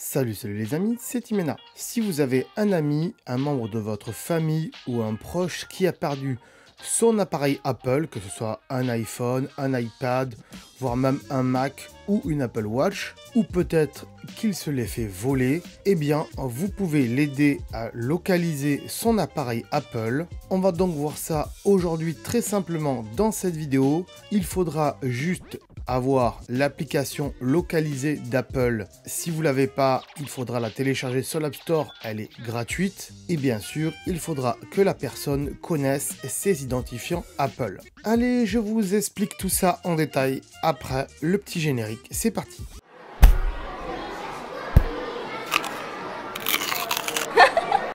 Salut les amis, c'est Timena. Si vous avez un ami, un membre de votre famille ou un proche qui a perdu son appareil Apple, que ce soit un iPhone, un iPad, voire même un Mac ou une Apple Watch, ou peut-être qu'il se l'ait fait voler, eh bien vous pouvez l'aider à localiser son appareil Apple. On va donc voir ça aujourd'hui très simplement dans cette vidéo. Il faudra juste avoir l'application localisée d'Apple. Si vous l'avez pas, il faudra la télécharger sur l'App Store, elle est gratuite. Et bien sûr, il faudra que la personne connaisse ses identifiants Apple. Allez, je vous explique tout ça en détail après le petit générique. C'est parti.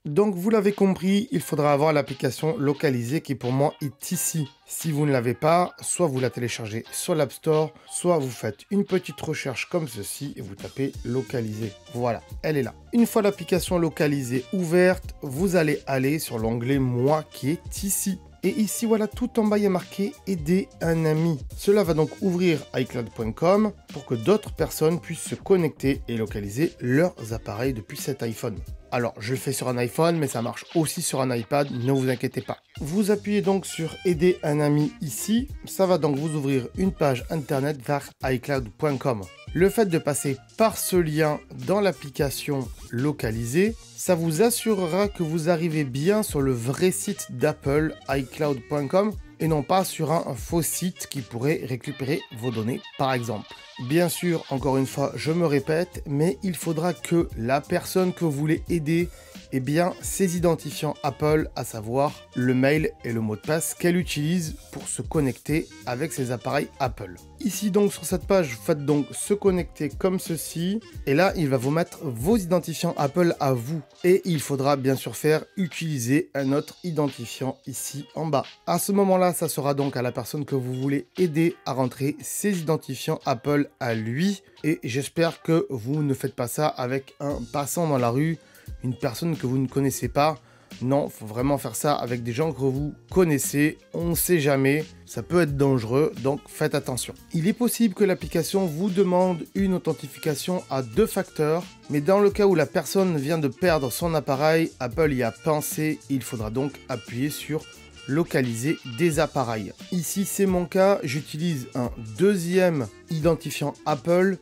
Donc vous l'avez compris, il faudra avoir l'application localisée qui pour moi est ici. Si vous ne l'avez pas, soit vous la téléchargez sur l'App Store, soit vous faites une petite recherche comme ceci et vous tapez localiser. Voilà, elle est là. Une fois l'application localisée ouverte, vous allez aller sur l'onglet moi qui est ici. Et ici, voilà, tout en bas, il y a marqué « Aider un ami ». Cela va donc ouvrir iCloud.com pour que d'autres personnes puissent se connecter et localiser leurs appareils depuis cet iPhone. Alors, je le fais sur un iPhone, mais ça marche aussi sur un iPad, ne vous inquiétez pas. Vous appuyez donc sur « Aider un ami » ici. Ça va donc vous ouvrir une page internet vers iCloud.com. Le fait de passer par ce lien dans l'application localisée, ça vous assurera que vous arrivez bien sur le vrai site d'Apple, iCloud.com, et non pas sur un faux site qui pourrait récupérer vos données, par exemple. Bien sûr, encore une fois, je me répète, mais il faudra que la personne que vous voulez aider ait bien ses identifiants Apple, à savoir le mail et le mot de passe qu'elle utilise pour se connecter avec ses appareils Apple. Ici donc sur cette page, vous faites donc se connecter comme ceci, et là il va vous mettre vos identifiants Apple à vous, et il faudra bien sûr faire utiliser un autre identifiant ici en bas. À ce moment-là, ça sera donc à la personne que vous voulez aider à rentrer ses identifiants Apple à lui, et j'espère que vous ne faites pas ça avec un passant dans la rue, une personne que vous ne connaissez pas. Non, faut vraiment faire ça avec des gens que vous connaissez, on ne sait jamais, ça peut être dangereux, donc faites attention. Il est possible que l'application vous demande une authentification à 2 facteurs, mais dans le cas où la personne vient de perdre son appareil, Apple y a pensé, il faudra donc appuyer sur localiser des appareils. Ici c'est mon cas, j'utilise un deuxième identifiant Apple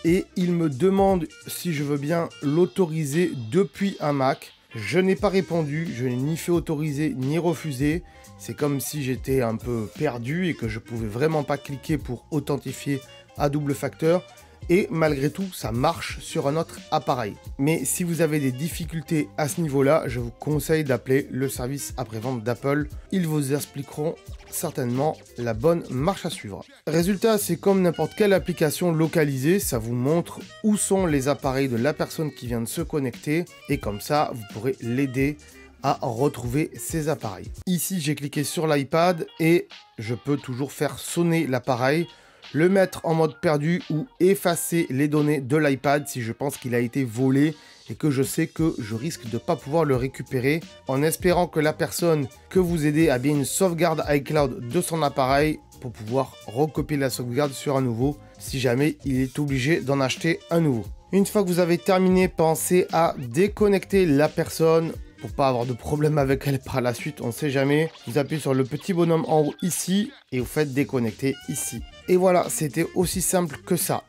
et il me demande si je veux bien l'autoriser depuis un Mac. Je n'ai pas répondu, je n'ai ni fait autoriser ni refuser. C'est comme si j'étais un peu perdu et que je pouvais vraiment pas cliquer pour authentifier à double facteur. Et malgré tout, ça marche sur un autre appareil. Mais si vous avez des difficultés à ce niveau-là, je vous conseille d'appeler le service après-vente d'Apple. Ils vous expliqueront certainement la bonne marche à suivre. Résultat, c'est comme n'importe quelle application localisée, ça vous montre où sont les appareils de la personne qui vient de se connecter. Et comme ça, vous pourrez l'aider à retrouver ses appareils. Ici, j'ai cliqué sur l'iPad et je peux toujours faire sonner l'appareil, le mettre en mode perdu ou effacer les données de l'iPad si je pense qu'il a été volé et que je sais que je risque de ne pas pouvoir le récupérer, en espérant que la personne que vous aidez a bien une sauvegarde iCloud de son appareil pour pouvoir recopier la sauvegarde sur un nouveau si jamais il est obligé d'en acheter un nouveau. Une fois que vous avez terminé, pensez à déconnecter la personne pour pas avoir de problème avec elle par la suite, on ne sait jamais. Vous appuyez sur le petit bonhomme en haut ici et vous faites déconnecter ici. Et voilà, c'était aussi simple que ça.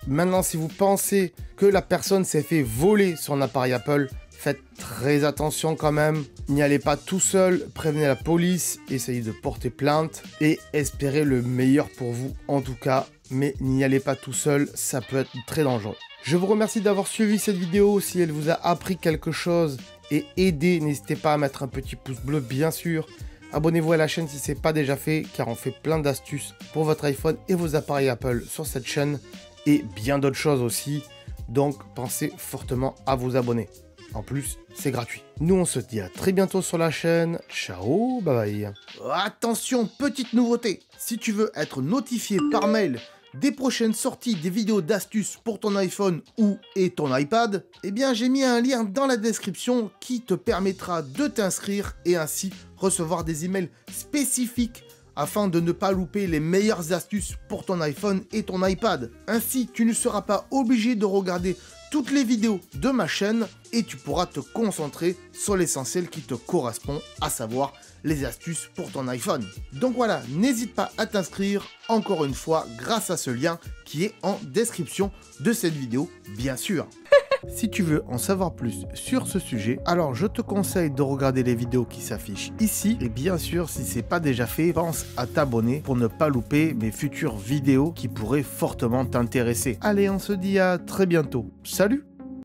Maintenant, si vous pensez que la personne s'est fait voler son appareil Apple, faites très attention quand même. N'y allez pas tout seul, prévenez la police, essayez de porter plainte et espérez le meilleur pour vous en tout cas. Mais n'y allez pas tout seul, ça peut être très dangereux. Je vous remercie d'avoir suivi cette vidéo. Si elle vous a appris quelque chose et aidé, n'hésitez pas à mettre un petit pouce bleu bien sûr. Abonnez-vous à la chaîne si ce n'est pas déjà fait, car on fait plein d'astuces pour votre iPhone et vos appareils Apple sur cette chaîne, et bien d'autres choses aussi, donc pensez fortement à vous abonner. En plus, c'est gratuit. Nous, on se dit à très bientôt sur la chaîne. Ciao, bye bye. Attention, petite nouveauté, si tu veux être notifié par mail des prochaines sorties des vidéos d'astuces pour ton iPhone ou et ton iPad, eh bien j'ai mis un lien dans la description qui te permettra de t'inscrire et ainsi recevoir des emails spécifiques afin de ne pas louper les meilleures astuces pour ton iPhone et ton iPad. Ainsi, tu ne seras pas obligé de regarder toutes les vidéos de ma chaîne et tu pourras te concentrer sur l'essentiel qui te correspond, à savoir les astuces pour ton iPhone. Donc voilà, n'hésite pas à t'inscrire encore une fois grâce à ce lien qui est en description de cette vidéo, bien sûr. Si tu veux en savoir plus sur ce sujet, alors je te conseille de regarder les vidéos qui s'affichent ici. Et bien sûr, si ce n'est pas déjà fait, pense à t'abonner pour ne pas louper mes futures vidéos qui pourraient fortement t'intéresser. Allez, on se dit à très bientôt. Salut!